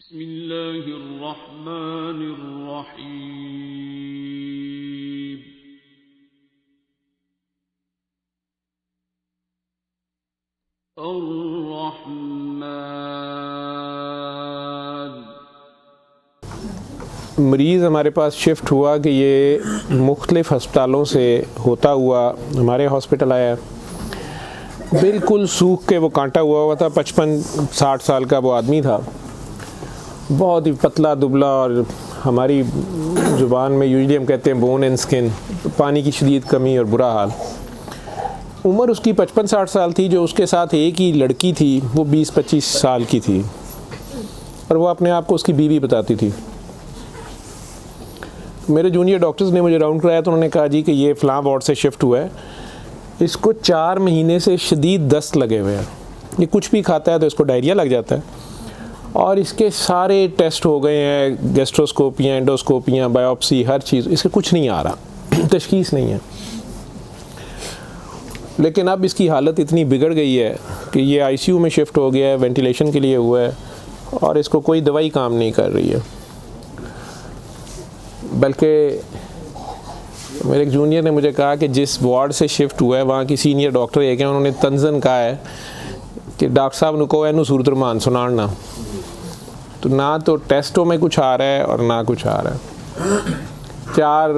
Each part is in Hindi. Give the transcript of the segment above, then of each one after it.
बिस्मिल्लाहिर्रहमानिर्रहीम। मरीज़ हमारे पास शिफ्ट हुआ कि ये मुख्तलिफ़ हस्पतालों से होता हुआ हमारे हॉस्पिटल आया। बिल्कुल सूख के वो कांटा हुआ था। 55-60 साल का वो आदमी था, बहुत ही पतला दुबला, और हमारी ज़ुबान में यूजुअली हम कहते हैं बोन एंड स्किन, पानी की शदीद कमी और बुरा हाल। उम्र उसकी 55-60 साल थी। जो उसके साथ एक ही लड़की थी वो 20-25 साल की थी, और वो अपने आप को उसकी बीवी बताती थी। मेरे जूनियर डॉक्टर्स ने मुझे राउंड कराया तो उन्होंने कहा जी कि ये फ़लाँ वार्ड से शिफ्ट हुआ है, इसको 4 महीने से शदीद दस्त लगे हुए हैं, ये कुछ भी खाता है तो इसको डायरिया लग जाता है, और इसके सारे टेस्ट हो गए हैं, गैस्ट्रोस्कोपियाँ, एंडोस्कोपियाँ, बायोप्सी, हर चीज़, इसके कुछ नहीं आ रहा, तशख़ीस नहीं है। लेकिन अब इसकी हालत इतनी बिगड़ गई है कि ये आईसीयू में शिफ्ट हो गया है, वेंटिलेशन के लिए हुआ है, और इसको कोई दवाई काम नहीं कर रही है। बल्कि मेरे एक जूनियर ने मुझे कहा कि जिस वार्ड से शिफ्ट हुआ है वहाँ की सीनियर डॉक्टर एक हैं, उन्होंने तंजन कहा है कि डॉक्टर साहब ने कहो इनू सूरत रमान सुनाना। तो ना तो टेस्टों में कुछ आ रहा है और ना कुछ आ रहा है। 4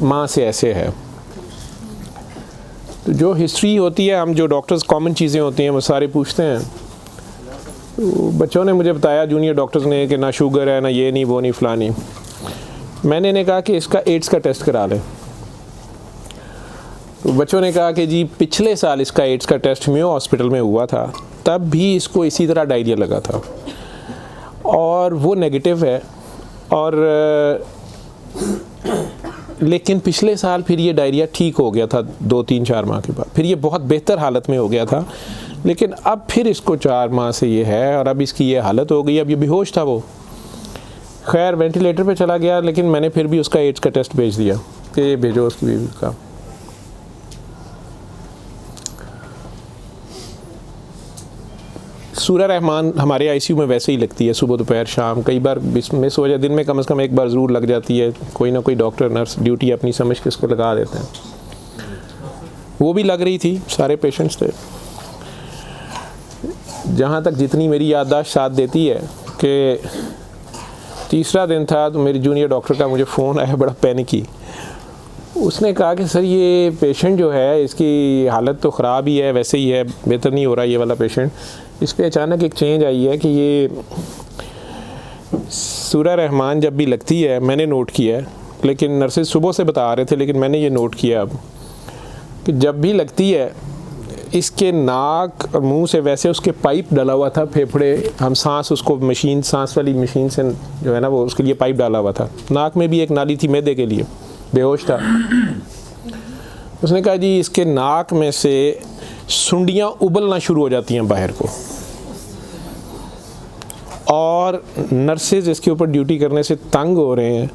माह से ऐसे है। तो जो हिस्ट्री होती है, हम जो डॉक्टर्स कॉमन चीज़ें होती हैं वो सारे पूछते हैं। तो बच्चों ने मुझे बताया, जूनियर डॉक्टर्स ने, कि ना शुगर है, ना ये नहीं, वो नहीं, फ़लानी। मैंने इन्हें कहा कि इसका एड्स का टेस्ट करा लें। तो बच्चों ने कहा कि जी पिछले साल इसका एड्स का टेस्ट मेयो हॉस्पिटल में हुआ था, तब भी इसको इसी तरह डायरिया लगा था और वो नेगेटिव है, और लेकिन पिछले साल फिर ये डायरिया ठीक हो गया था 2-3-4 माह के बाद, फिर ये बहुत बेहतर हालत में हो गया था, लेकिन अब फिर इसको 4 माह से ये है और अब इसकी ये हालत हो गई। अब ये बेहोश था वो, खैर वेंटिलेटर पे चला गया, लेकिन मैंने फिर भी उसका एड्स का टेस्ट भेज दिया कि भेजो उसकी बीवी का। सूरा रहमान हमारे आईसीयू में वैसे ही लगती है, सुबह दोपहर शाम, कई बार मिस हो जाए, दिन में कम से कम एक बार ज़रूर लग जाती है। कोई ना कोई डॉक्टर नर्स ड्यूटी अपनी समझ के इसको लगा देते हैं। वो भी लग रही थी, सारे पेशेंट्स थे। जहाँ तक जितनी मेरी याददाश्त साथ देती है कि तीसरा दिन था तो मेरी जूनियर डॉक्टर का मुझे फ़ोन आया, बड़ा पैनिकी। उसने कहा कि सर ये पेशेंट जो है इसकी हालत तो ख़राब ही है, वैसे ही है, बेहतर नहीं हो रहा ये वाला पेशेंट। इस पर अचानक एक चेंज आई है कि ये सूरा रहमान जब भी लगती है, मैंने नोट किया है, लेकिन नर्सेज सुबह से बता रहे थे, लेकिन मैंने ये नोट किया अब कि जब भी लगती है इसके नाक और मुंह से वैसे उसके पाइप डाला हुआ था, फेफड़े, हम सांस उसको मशीन, सांस वाली मशीन से जो है ना वो उसके लिए पाइप डाला हुआ था, नाक में भी एक नाली थी मैदे के लिए, बेहोश था। उसने कहा जी इसके नाक में से सुंडियाँ उबलना शुरू हो जाती हैं बाहर को, और नर्सेज इसके ऊपर ड्यूटी करने से तंग हो रहे हैं।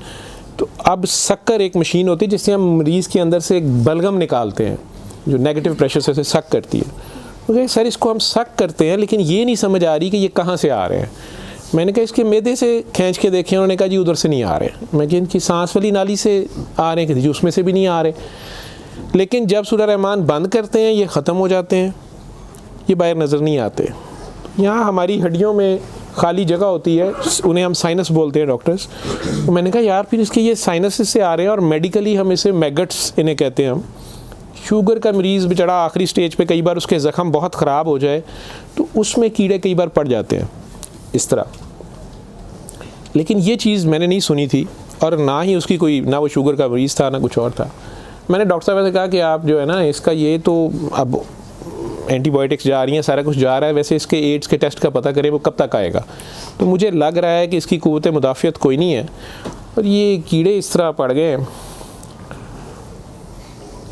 तो अब शक्कर एक मशीन होती है जिससे हम मरीज़ के अंदर से एक बलगम निकालते हैं जो नेगेटिव प्रेशर से सक करती है। तो सर इसको हम सक करते हैं, लेकिन ये नहीं समझ आ रही कि ये कहाँ से आ रहे हैं। मैंने कहा इसके मैदे से खींच के देखें, उन्होंने कहा जी उधर से नहीं आ रहे। मैं कि इनकी सांस वाली नाली से आ रहे हैं, जी उसमें से भी नहीं आ रहे। लेकिन जब सूरा रहमान बंद करते हैं ये ख़त्म हो जाते हैं, ये बाहर नज़र नहीं आते। यहाँ हमारी हड्डियों में खाली जगह होती है, उन्हें हम साइनस बोलते हैं डॉक्टर्स। तो मैंने कहा यार फिर इसके ये साइनस से आ रहे हैं, और मेडिकली हम इसे मैगट्स इन्हें कहते हैं हम। शुगर का मरीज़ बेचारा आखिरी स्टेज पे, कई बार उसके ज़ख़म बहुत ख़राब हो जाए तो उसमें कीड़े कई बार पड़ जाते हैं इस तरह। लेकिन ये चीज़ मैंने नहीं सुनी थी, और ना ही उसकी कोई, ना वो शुगर का मरीज़ था ना कुछ और था। मैंने डॉक्टर साहब से कहा कि आप जो है ना इसका ये तो अब एंटीबायोटिक्स जा रही हैं, सारा कुछ जा रहा है, वैसे इसके एड्स के टेस्ट का पता करें वो कब तक आएगा। तो मुझे लग रहा है कि इसकी क़ुव्वत मुदाफ़ियत कोई नहीं है, और ये कीड़े इस तरह पड़ गए।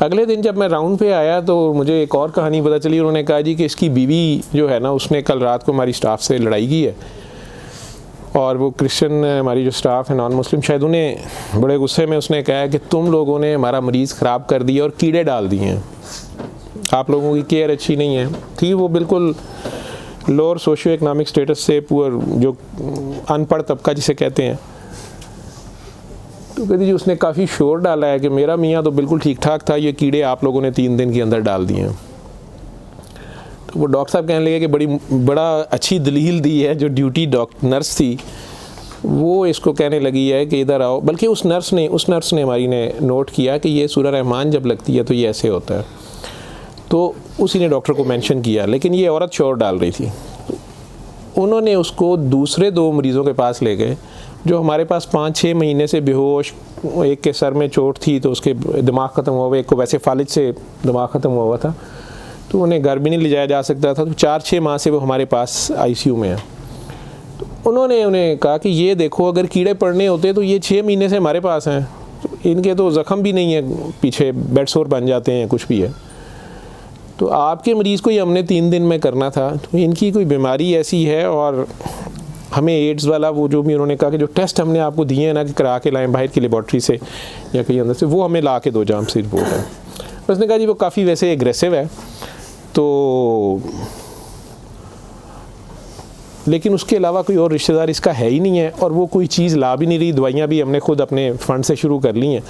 अगले दिन जब मैं राउंड पे आया तो मुझे एक और कहानी पता चली। उन्होंने कहा जी कि इसकी बीवी जो है ना उसने कल रात को हमारी स्टाफ से लड़ाई की है, और वो क्रिश्चियन हमारी जो स्टाफ है नॉन मुस्लिम, शायद उन्हें बड़े गुस्से में उसने कहा कि तुम लोगों ने हमारा मरीज़ ख़राब कर दिया और कीड़े डाल दिए हैं, आप लोगों की केयर अच्छी नहीं है। थी वो बिल्कुल लोअर सोशियो इकनॉमिक स्टेटस से, पुअर, जो अनपढ़ तबका जिसे कहते हैं। तो कहती जी उसने काफ़ी शोर डाला है कि मेरा मियाँ तो बिल्कुल ठीक ठाक था, ये कीड़े आप लोगों ने 3 दिन के अंदर डाल दिए हैं। तो वो डॉक्टर साहब कहने लगे कि बड़ा अच्छी दलील दी है। जो ड्यूटी नर्स थी वो इसको कहने लगी है कि इधर आओ, बल्कि उस नर्स ने हमारी ने नोट किया कि ये सूरह रहमान जब लगती है तो ये ऐसे होता है, तो उसी ने डॉक्टर को मेंशन किया। लेकिन ये औरत शोर डाल रही थी। उन्होंने उसको दूसरे 2 मरीज़ों के पास ले गए जो हमारे पास 5-6 महीने से बेहोश, एक के सर में चोट थी तो उसके दिमाग ख़त्म हुआ हुआ, एक को वैसे फालिज से दिमाग ख़त्म हुआ हुआ था, तो उन्हें घर भी नहीं ले जाया जा सकता था। तो 4-6 माह से वो हमारे पास आईसीयू में है। तो उन्होंने उन्हें कहा कि ये देखो, अगर कीड़े पड़ने होते तो ये 6 महीने से हमारे पास हैं, तो इनके तो ज़ख़म भी नहीं है, पीछे बेड सोर बन जाते हैं, कुछ भी है, तो आपके मरीज़ को ये हमने 3 दिन में करना था। तो इनकी कोई बीमारी ऐसी है, और हमें एड्स वाला वो जो भी उन्होंने कहा कि जो टेस्ट हमने आपको दिए हैं ना कि करा के लाएं बाहर की लेबॉर्ट्री से या कहीं अंदर से, वो हमें ला के दो जहाँ से रिपोर्ट है। उसने कहा जी वो काफ़ी वैसे एग्रेसिव है, तो लेकिन उसके अलावा कोई और रिश्तेदार इसका है ही नहीं है, और वो कोई चीज़ ला भी नहीं रही, दवाइयाँ भी हमने खुद अपने फ़ंड से शुरू कर ली हैं,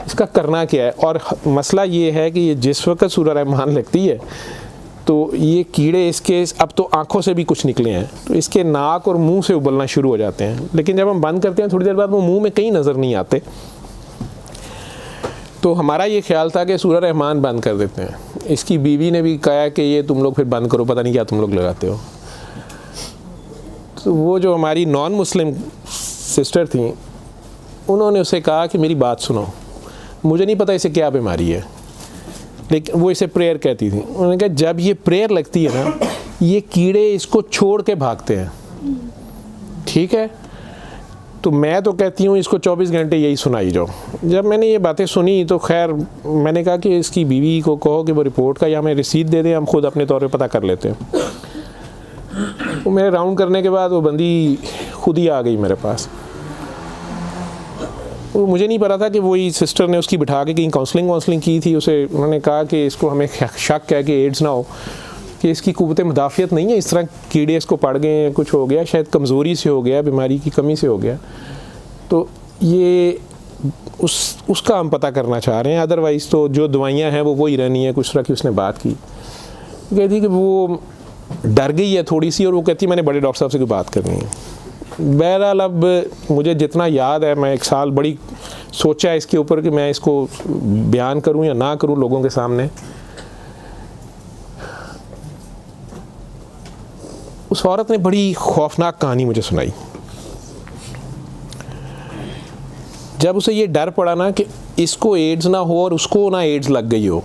इसका करना क्या है। और मसला ये है कि ये जिस वक्त सूरह रहमान लगती है तो ये कीड़े इसके अब तो आँखों से भी कुछ निकले हैं, तो इसके नाक और मुंह से उबलना शुरू हो जाते हैं। लेकिन जब हम बंद करते हैं थोड़ी देर बाद वो मुंह में कहीं नज़र नहीं आते। तो हमारा ये ख्याल था कि सूरह रहमान बंद कर देते हैं। इसकी बीवी ने भी कहा कि ये तुम लोग फिर बंद करो, पता नहीं क्या तुम लोग लगाते हो। तो वो जो हमारी नॉन मुस्लिम सिस्टर थी, उन्होंने उसे कहा कि मेरी बात सुनो, मुझे नहीं पता इसे क्या बीमारी है, लेकिन वो इसे प्रेयर कहती थी। उन्होंने कहा जब ये प्रेयर लगती है ना, ये कीड़े इसको छोड़ के भागते हैं, ठीक है। तो मैं तो कहती हूँ इसको 24 घंटे यही सुनाई जाओ। जब मैंने ये बातें सुनी तो खैर मैंने कहा कि इसकी बीवी को कहो कि वो रिपोर्ट का या हमें रसीद दे दें, हम खुद अपने तौर पे पता कर लेते हैं। तो मेरे राउंड करने के बाद वो बंदी खुद ही आ गई मेरे पास। वो मुझे नहीं पता था कि वही सिस्टर ने उसकी बिठा के कहीं काउंसलिंग की थी। उसे उन्होंने कहा कि इसको हमें शक है कि एड्स ना हो, कि इसकी कुव्वत मुदाफ़ियत नहीं है, इस तरह कीड़े इसको पड़ गए, कुछ हो गया, शायद कमज़ोरी से हो गया, बीमारी की कमी से हो गया। तो ये उसका हम पता करना चाह रहे हैं। अदरवाइज़ तो जो दवाइयाँ हैं वो वही रहनी है। कुछ तरह की उसने बात की, कहती कि वो डर गई है थोड़ी सी, और वो कहती मैंने बड़े डॉक्टर साहब से कोई बात करनी है। बहरहाल अब मुझे जितना याद है, मैं 1 साल बड़ी सोचा है इसके ऊपर कि मैं इसको बयान करूं या ना करूं लोगों के सामने। उस औरत ने बड़ी खौफनाक कहानी मुझे सुनाई। जब उसे ये डर पड़ा ना कि इसको एड्स ना हो और उसको ना एड्स लग गई हो,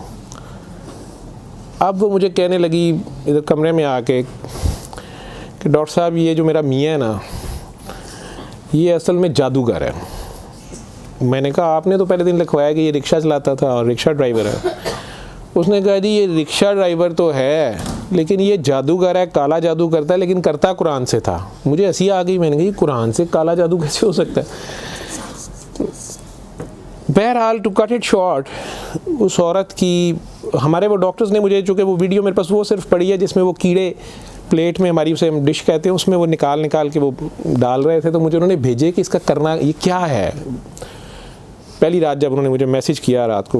अब वो मुझे कहने लगी इधर कमरे में आके कि डॉक्टर साहब ये जो मेरा मियाँ है ना, ये असल में जादूगर है। मैंने कहा आपने तो पहले दिन लिखवाया कि ये रिक्शा चलाता था और रिक्शा ड्राइवर है। उसने कहा जी ये रिक्शा ड्राइवर तो है, लेकिन ये जादूगर है, काला जादू करता है, लेकिन करता कुरान से था। मुझे हंसी आ गई, मैंने कहा कुरान से काला जादू कैसे हो सकता है। बहरहाल टू कट इट शॉर्ट, उस औरत की हमारे वो डॉक्टर्स ने मुझे, चूँकि वो वीडियो मेरे पास वो सिर्फ पड़ी है जिसमें वो कीड़े प्लेट में, हमारी उसे हम डिश कहते हैं, उसमें वो निकाल के वो डाल रहे थे, तो मुझे उन्होंने भेजे कि इसका करना ये क्या है। पहली रात जब उन्होंने मुझे मैसेज किया रात को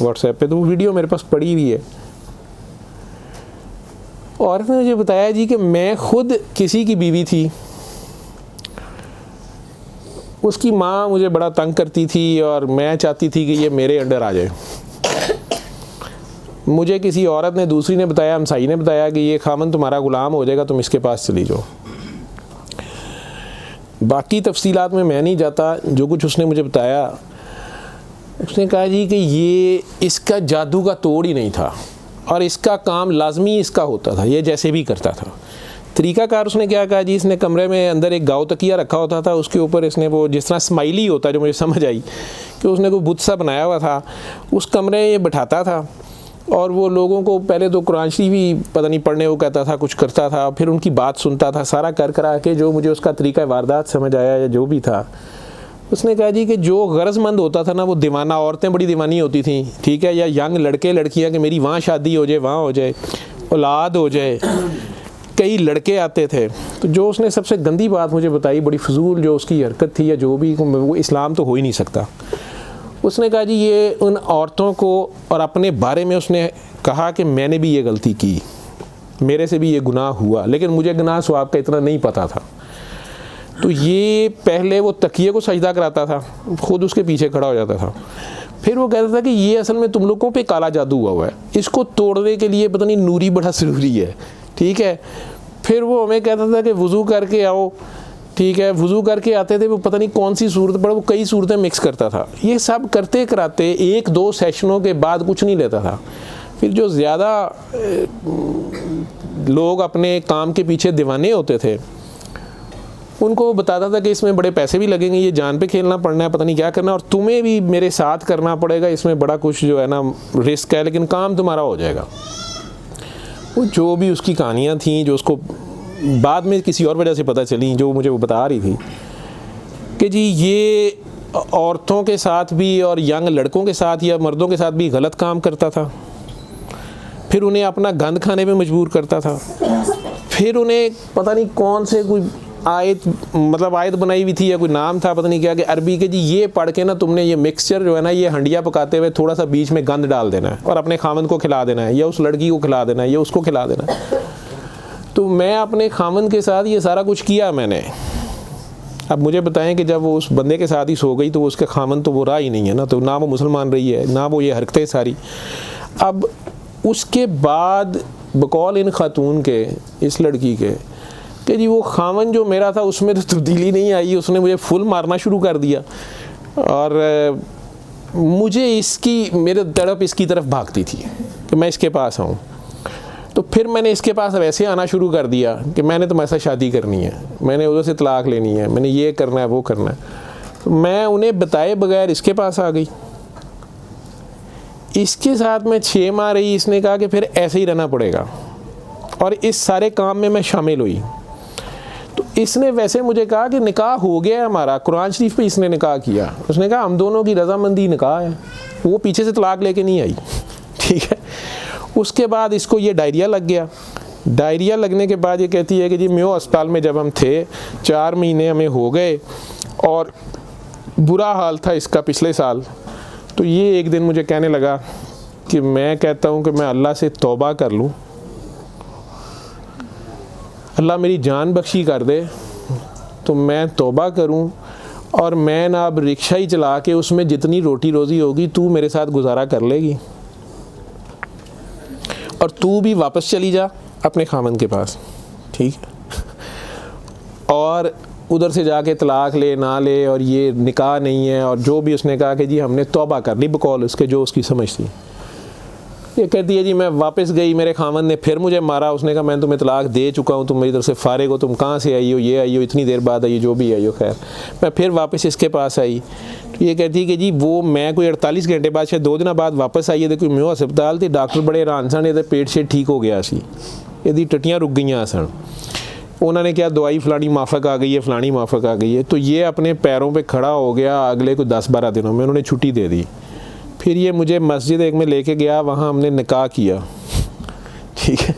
व्हाट्सएप पे, तो वो वीडियो मेरे पास पड़ी हुई है। औरत ने मुझे बताया जी कि मैं खुद किसी की बीवी थी, उसकी माँ मुझे बड़ा तंग करती थी और मैं चाहती थी कि ये मेरे अंडर आ जाए। मुझे किसी औरत ने, दूसरी ने बताया, हमसाई ने बताया कि ये खामन तुम्हारा गुलाम हो जाएगा, तुम इसके पास चली जाओ। बाकी तफसीलात में मैं नहीं जाता, जो कुछ उसने मुझे बताया, उसने कहा जी कि ये इसका जादू का तोड़ ही नहीं था और इसका काम लाजमी इसका होता था, ये जैसे भी करता था। तरीक़ाकार उसने क्या कहा जी, इसने कमरे में अंदर एक गाव तकिया रखा होता था, उसके ऊपर इसने वो जिस तरह स्माइली होता है, जो मुझे समझ आई कि उसने कोई बुत सा बनाया हुआ था, उस कमरे में ये बिठाता था और वो लोगों को पहले तो कुरान शरीफ भी पता नहीं पढ़ने को कहता था, कुछ करता था, फिर उनकी बात सुनता था, सारा कर करा के जो मुझे उसका तरीका वारदात समझ आया या जो भी था। उसने कहा जी कि जो गरजमंद होता था ना, वो दीवाना, औरतें बड़ी दीवानी होती थी, ठीक है, या यंग लड़के लड़कियां कि मेरी वहाँ शादी हो जाए, वहाँ हो जाए, औलाद हो जाए, कई लड़के आते थे, तो जो उसने सबसे गंदी बात मुझे बताई, बड़ी फजूल जो उसकी हरकत थी या जो भी, वो इस्लाम तो हो ही नहीं सकता। उसने कहा जी ये उन औरतों को, और अपने बारे में उसने कहा कि मैंने भी ये गलती की, मेरे से भी ये गुनाह हुआ, लेकिन मुझे गुनाह स्वाब का इतना नहीं पता था। तो ये पहले वो तकिए को सजदा कराता था, खुद उसके पीछे खड़ा हो जाता था। फिर वो कहता था कि ये असल में तुम लोगों पे काला जादू हुआ है, इसको तोड़ने के लिए पता नहीं नूरी बड़ा ज़रूरी है, ठीक है। फिर वो हमें कहता था कि वज़ू करके आओ, ठीक है। वज़ू करके आते थे, वो पता नहीं कौन सी सूरत पर वो कई सूरतें मिक्स करता था। ये सब करते कराते 1-2 सेशनों के बाद कुछ नहीं लेता था। फिर जो ज़्यादा लोग अपने काम के पीछे दीवाने होते थे, उनको वो बताता था कि इसमें बड़े पैसे भी लगेंगे, ये जान पे खेलना पड़ना है, पता नहीं क्या करना, और तुम्हें भी मेरे साथ करना पड़ेगा, इसमें बड़ा कुछ जो है ना रिस्क है, लेकिन काम तुम्हारा हो जाएगा। वो जो भी उसकी कहानियाँ थीं, जो उसको बाद में किसी और वजह से पता चली, जो मुझे वो बता रही थी कि जी ये औरतों के साथ भी और यंग लड़कों के साथ या मर्दों के साथ भी गलत काम करता था। फिर उन्हें अपना गंद खाने पे मजबूर करता था। फिर उन्हें पता नहीं कौन से कोई आयत, मतलब आयत बनाई हुई थी या कोई नाम था पता नहीं क्या, कि अरबी के जी ये पढ़ के ना तुमने ये मिक्सचर जो है ना, ये हंडिया पकाते हुए थोड़ा सा बीच में गंद डाल देना है और अपने खामन को खिला देना है, या उस लड़की को खिला देना है, या उसको खिला देना है। तो मैं अपने खामन के साथ ये सारा कुछ किया मैंने। अब मुझे बताएं कि जब वो उस बंदे के साथ ही सो गई तो उसके खामन तो वो रहा ही नहीं है ना, तो ना वो मुसलमान रही है, ना वो ये हरकतें सारी। अब उसके बाद बकौल इन खातून के, इस लड़की के, कि जी वो खामन जो मेरा था उसमें तो तब्दीली नहीं आई, उसने मुझे फुल मारना शुरू कर दिया, और मुझे इसकी, मेरे तड़प इसकी तरफ भागती थी कि मैं इसके पास आऊँ। तो फिर मैंने इसके पास वैसे आना शुरू कर दिया कि मैंने तुम्हारे साथ शादी करनी है, मैंने उधर से तलाक लेनी है, मैंने ये करना है वो करना है। तो मैं उन्हें बताए बगैर इसके पास आ गई। इसके साथ मैं 6 माह रही। इसने कहा कि फिर ऐसे ही रहना पड़ेगा, और इस सारे काम में मैं शामिल हुई। तो इसने वैसे मुझे कहा कि निकाह हो गया है हमारा, कुरान शरीफ पे इसने निकाह किया। उसने कहा हम दोनों की रजामंदी निकाह है, वो पीछे से तलाक लेके नहीं आई, ठीक है। उसके बाद इसको ये डायरिया लग गया। डायरिया लगने के बाद ये कहती है कि जी मेयो अस्पताल में जब हम थे 4 महीने हमें हो गए, और बुरा हाल था इसका पिछले साल। तो ये एक दिन मुझे कहने लगा कि मैं कहता हूँ कि मैं अल्लाह से तौबा कर लूँ, अल्लाह मेरी जान बख्शी कर दे, तो मैं तौबा करूँ, और मैं ना अब रिक्शा ही चला के उसमें जितनी रोटी रोज़ी होगी तू मेरे साथ गुजारा कर लेगी, और तू भी वापस चली जा अपने खामन के पास, ठीक है। और उधर से जाके तलाक ले ना ले, और ये निकाह नहीं है, और जो भी उसने कहा कि जी हमने तौबा कर ली बकौल उसके, जो उसकी समझ थी। ये कहती है जी मैं वापस गई, मेरे खामन ने फिर मुझे मारा। उसने कहा मैं तुम्हें तलाक दे चुका हूँ, तुम मेरी तरफ से फारिग हो, तुम कहाँ से आई हो, ये आई हो, इतनी देर बाद आई, जो भी आई हो। खैर मैं फिर वापस इसके पास आई। तो ये कहती है कि जी वो मैं कोई 48 घंटे बाद, शायद 2 दिन बाद वापस आई है। देखो मैं अस्पताल थी, डॉक्टर बड़े हैरान सन, ये पेट से ठीक हो गया सी, यदि टट्टियाँ रुक गई सन। उन्होंने क्या दवाई फलानी माफक आ गई है, फलानी माफक आ गई है। तो ये अपने पैरों पे खड़ा हो गया। अगले कोई 10-12 दिनों में उन्होंने छुट्टी दे दी। फिर ये मुझे मस्जिद एक में लेके गया, वहाँ हमने निकाह किया, ठीक है।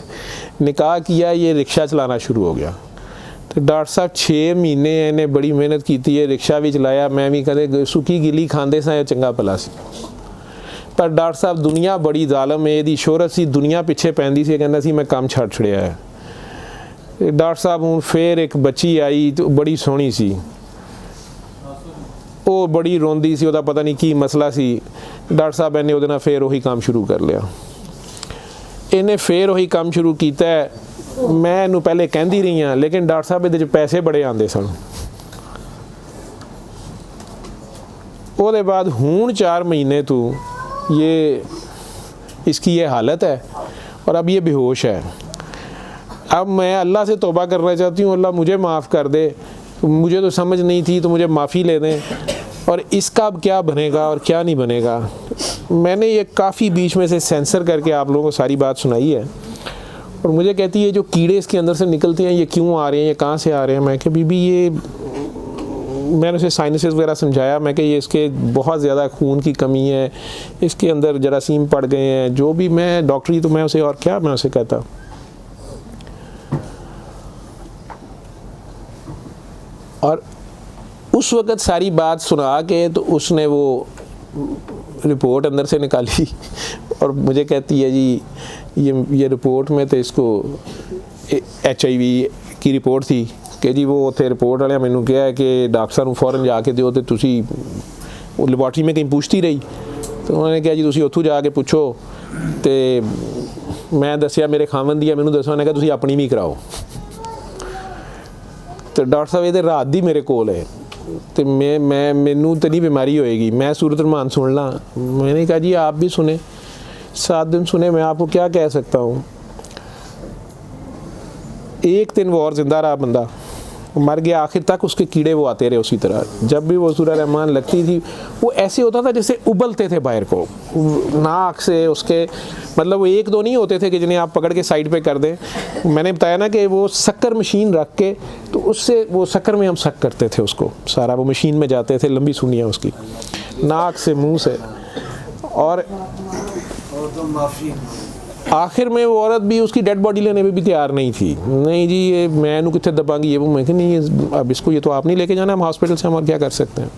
निकाह किया, ये रिक्शा चलाना शुरू हो गया। तो डॉक्टर साहब 6 महीने इन्हें बड़ी मेहनत की थी, ये रिक्शा भी चलाया, मैं भी कदे सुखी गिली खांदे सा चंगा भला सी। पर डॉक्टर साहब दुनिया बड़ी ज़ालम है, ਇਹਦੀ शोहरत सी, दुनिया पिछे पैंदी सी, कहना सी मैं काम छड़ छड़िया है। डॉक्टर साहब हूँ फिर एक बच्ची आई, तो बड़ी सोहनी सी, वो बड़ी रोंदी सी, ਉਹਦਾ पता नहीं की मसला सी। डॉक्टर साहब ने ਉਹਦੇ ਨਾਲ फिर वही काम शुरू कर लिया। इन्हें फिर वही काम शुरू किया। मैं ਇਹਨੂੰ पहले कहती रही हाँ, लेकिन डॉक्टर साहब ਇਹਦੇ 'ਚ पैसे बड़े आते सन। ਉਹਦੇ बाद हूँ 4 महीने तो ये इसकी ये हालत है, और अब ये बेहोश है। अब मैं अल्लाह से तौबा करना चाहती हूँ, अल्लाह मुझे माफ़ कर दे, मुझे तो समझ नहीं थी, तो मुझे माफ़ी ले दें, और इसका अब क्या बनेगा और क्या नहीं बनेगा। मैंने ये काफ़ी बीच में से सेंसर करके आप लोगों को सारी बात सुनाई है। और मुझे कहती है जो कीड़े इसके अंदर से निकलते हैं ये क्यों आ रहे हैं, ये कहाँ से आ रहे हैं। मैं कि बीबी ये, मैंने उसे साइनसेस वगैरह समझाया। मैं कि ये इसके बहुत ज़्यादा खून की कमी है, इसके अंदर जरासीम पड़ गए हैं, जो भी मैं डॉक्टरी, तो मैं उसे और क्या मैं उसे कहता। और उस वक़्त सारी बात सुना के तो उसने वो रिपोर्ट अंदर से निकाली और मुझे कहती है जी ये रिपोर्ट में तो इसको HIV की रिपोर्ट थी कि जी वो उत्थे रिपोर्ट वाले मैनू कहा है कि डॉक्टर साहब फौरन जाके दिओ ते तुसी वो लैबोरेटरी में कहीं पूछती रही तो उन्होंने कहा जी तुसी उत्थों जाके पूछो तो मैं दसिया मेरे खावन दी मैनू दसो उन्हें कहा तुसी अपनी भी कराओ तो डॉक्टर साहब ये रात दी मेरे कोल है तो मैं मैनू तो नहीं बीमारी होएगी मैं सूरत रहमान सुन ला। मैंने कहा जी आप भी सुने 7 दिन सुने मैं आपको क्या कह सकता हूँ। 1 दिन वो और ज़िंदा रहा बंदा मर गया आखिर तक उसके कीड़े वो आते रहे उसी तरह। जब भी वो सूरह रहमान लगती थी वो ऐसे होता था जैसे उबलते थे बाहर को नाक से उसके मतलब वो 1-2 नहीं होते थे कि जिन्हें आप पकड़ के साइड पे कर दें। मैंने बताया ना कि वो शक्कर मशीन रख के तो उससे वो शक्कर में हम शक करते थे उसको सारा वो मशीन में जाते थे लंबी सुनियाँ उसकी नाक से मुँह से और आखिर में वो औरत भी उसकी डेड बॉडी लेने में भी तैयार नहीं थी। नहीं जी ये मैं नू कितने दबांगी ये वो मैं कि नहीं अब इसको ये तो आप नहीं लेके जाना हम हॉस्पिटल से हम और क्या कर सकते हैं।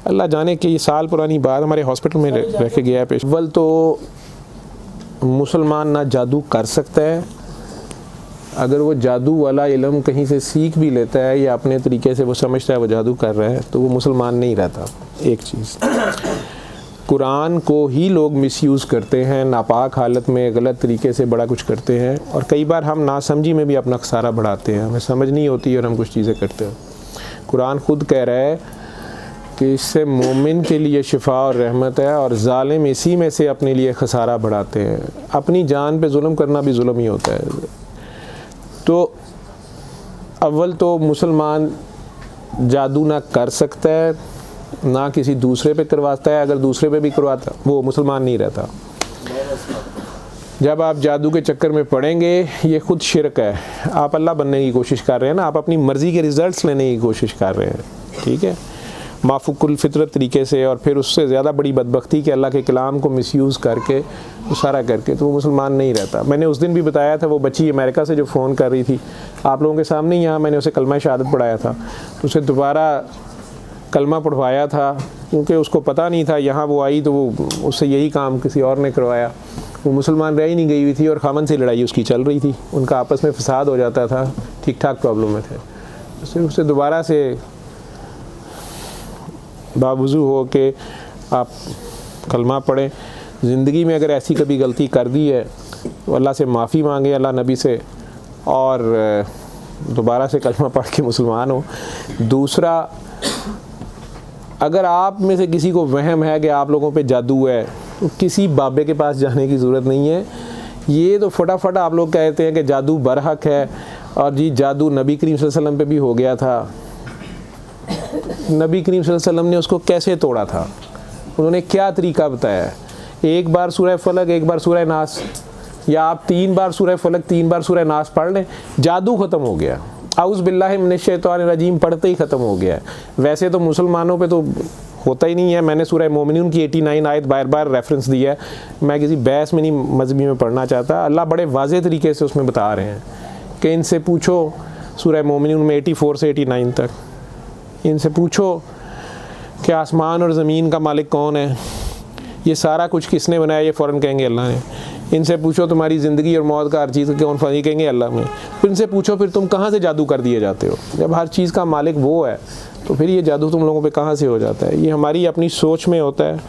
अल्लाह जाने कि ये साल पुरानी बात हमारे हॉस्पिटल में रह के गया है पेश। अव्वल तो मुसलमान ना जादू कर सकता है अगर वो जादू वाला इल्म कहीं से सीख भी लेता है या अपने तरीके से वो समझता है वो जादू कर रहा है तो वो मुसलमान नहीं रहता। एक चीज़ कुरान को ही लोग मिसयूज़ करते हैं नापाक हालत में गलत तरीके से बड़ा कुछ करते हैं और कई बार हम नासमझी में भी अपना खसारा बढ़ाते हैं हमें समझ नहीं होती और हम कुछ चीज़ें करते हैं। कुरान खुद कह रहा है कि इससे मोमिन के लिए शिफा और रहमत है और जालिम इसी में से अपने लिए खसारा बढ़ाते हैं। अपनी जान पे जुल्म करना भी जुल्म ही होता है। तो अव्वल तो मुसलमान जादू ना कर सकता है ना किसी दूसरे पे करवाता है। अगर दूसरे पे भी करवाता वो मुसलमान नहीं रहता। जब आप जादू के चक्कर में पड़ेंगे ये खुद शिरक है। आप अल्लाह बनने की कोशिश कर रहे हैं ना आप अपनी मर्ज़ी के रिज़ल्ट्स लेने की कोशिश कर रहे हैं ठीक है माफुकुल फितरत तरीके से और फिर उससे ज़्यादा बड़ी बदबख्ती कि अल्लाह के कलाम को मिसयूज़ करके वो सारा करके तो वो मुसलमान नहीं रहता। मैंने उस दिन भी बताया था वो बच्ची अमेरिका से जो फ़ोन कर रही थी आप लोगों के सामने ही यहाँ मैंने उसे कलमा शहादत पढ़ाया था तो उसे दोबारा कलमा पढ़वाया था क्योंकि उसको पता नहीं था। यहाँ वो आई तो वो उससे यही काम किसी और ने करवाया। वो मुसलमान रह ही नहीं गई हुई थी और खामन से लड़ाई उसकी चल रही थी उनका आपस में फसाद हो जाता था ठीक ठाक प्रॉब्लम में थे। फिर उससे दोबारा से बावजू हो के आप कलमा पढ़ें। ज़िंदगी में अगर ऐसी कभी गलती कर दी है तो अल्लाह से माफ़ी मांगे अल्लाह नबी से और दोबारा से कलमा पढ़ के मुसलमान हो। दूसरा अगर आप में से किसी को वहम है कि आप लोगों पे जादू है तो किसी बाबे के पास जाने की ज़रूरत नहीं है। ये तो फटाफट आप लोग कहते हैं कि जादू बरहक है और जी जादू नबी करीम सल्लल्लाहु अलैहि वसल्लम पे भी हो गया था। नबी करीम सल्लल्लाहु अलैहि वसल्लम ने उसको कैसे तोड़ा था उन्होंने क्या तरीका बताया। एक बार सूरह फलक एक बार सूरह नास या आप 3 बार सूरह फलक 3 बार सूरह नास पढ़ लें जादू ख़त्म हो गया। औज़ बिल्लाहि मिनश शैतानिर रजीम पढ़ते ही ख़त्म हो गया। वैसे तो मुसलमानों पे तो होता ही नहीं है। मैंने सूरह मोमिनून की 89 आयत बार बार रेफरेंस दिया है। मैं किसी बहस में नहीं मजहबी में पढ़ना चाहता। अल्लाह बड़े वाज़ेह तरीके से उसमें बता रहे हैं कि इनसे पूछो सूरह मोमिनून में 84 से 89 तक इनसे पूछो कि आसमान और ज़मीन का मालिक कौन है ये सारा कुछ किसने बनाया ये फ़ौरन कहेंगे अल्लाह ने। इनसे पूछो तुम्हारी ज़िंदगी और मौत का हर चीज़ कौन फनी कहेंगे अल्लाह में। फिर इनसे पूछो फिर तुम कहाँ से जादू कर दिए जाते हो। जब हर चीज़ का मालिक वो है तो फिर ये जादू तुम लोगों पे कहाँ से हो जाता है। ये हमारी अपनी सोच में होता है।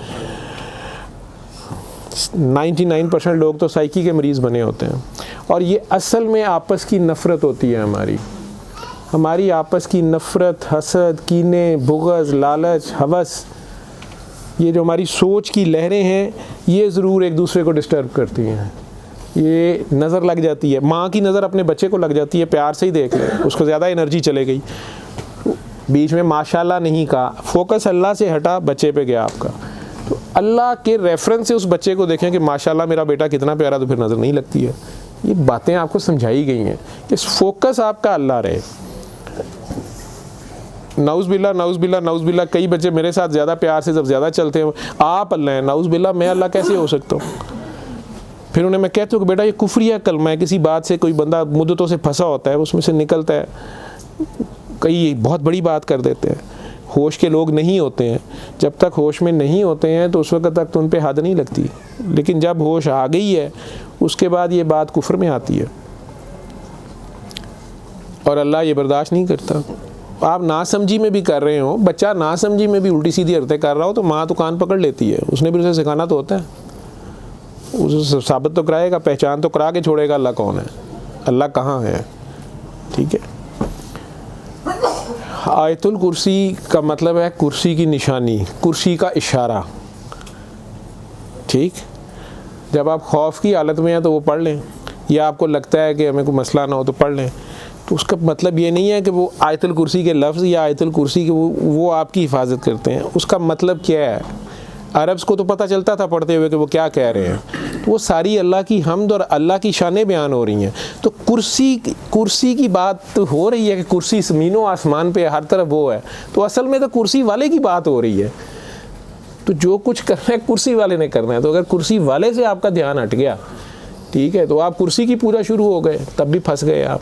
99% लोग तो साइकी के मरीज़ बने होते हैं और ये असल में आपस की नफ़रत होती है। हमारी आपस की नफ़रत हसद कीने बुग़्ज़ लालच हवस ये जो हमारी सोच की लहरें हैं ये ज़रूर एक दूसरे को डिस्टर्ब करती हैं। ये नज़र लग जाती है माँ की नज़र अपने बच्चे को लग जाती है प्यार से ही देख ले उसको ज़्यादा एनर्जी चले गई बीच में माशाल्लाह नहीं कहा फोकस अल्लाह से हटा बच्चे पे गया आपका। तो अल्लाह के रेफरेंस से उस बच्चे को देखें कि माशाल्लाह मेरा बेटा कितना प्यारा तो फिर नज़र नहीं लगती है। ये बातें आपको समझाई गई हैं कि फोकस आपका अल्लाह रहे। नाउज़ बिल्ला कई बच्चे मेरे साथ ज़्यादा प्यार से जब ज़्यादा चलते हैं आप अल्लाह हैं नाउज़ बिल्ला मैं अल्लाह कैसे हो सकता हूँ। फिर उन्हें मैं कहता हूँ कि बेटा ये कुफ्रिया कलमा है। किसी बात से कोई बंदा मुद्दतों से फंसा होता है उसमें से निकलता है कई बहुत बड़ी बात कर देते हैं। होश के लोग नहीं होते हैं, जब तक होश में नहीं होते हैं तो उस वक्त तक तो उन पे हद नहीं लगती, लेकिन जब होश आ गई है उसके बाद ये बात कुफ्र में आती है और अल्लाह ये बर्दाश्त नहीं करता। आप नासमझी में भी कर रहे हो, बच्चा नासमझी में भी उल्टी सीधी हरकतें कर रहा हो तो माँ तो कान पकड़ लेती है, उसने भी उसे सिखाना तो होता है, उसे साबित तो कराएगा, पहचान तो करा के छोड़ेगा अल्लाह कौन है, अल्लाह कहाँ है। ठीक है, आयतुल कुर्सी का मतलब है कुर्सी की निशानी, कुर्सी का इशारा। ठीक, जब आप खौफ की हालत में हैं तो वो पढ़ लें, या आपको लगता है कि हमें कोई मसला ना हो तो पढ़ लें, तो उसका मतलब ये नहीं है कि वो आयतुल कुर्सी के लफ्ज़ या आयतुल कुर्सी के वो आपकी हिफाजत करते हैं। उसका मतलब क्या है, अरब्स को तो पता चलता था पढ़ते हुए कि वो क्या कह रहे हैं, तो वो सारी अल्लाह की हम्द और अल्लाह की शानें बयान हो रही हैं। तो कुर्सी की बात तो हो रही है कि कुर्सी ज़मीनों आसमान पे हर तरफ वो है, तो असल में तो कुर्सी वाले की बात हो रही है। तो जो कुछ करना है कुर्सी वाले ने करना है, तो अगर कुर्सी वाले से आपका ध्यान हट गया, ठीक है, तो आप कुर्सी की पूजा शुरू हो गए, तब भी फंस गए आप।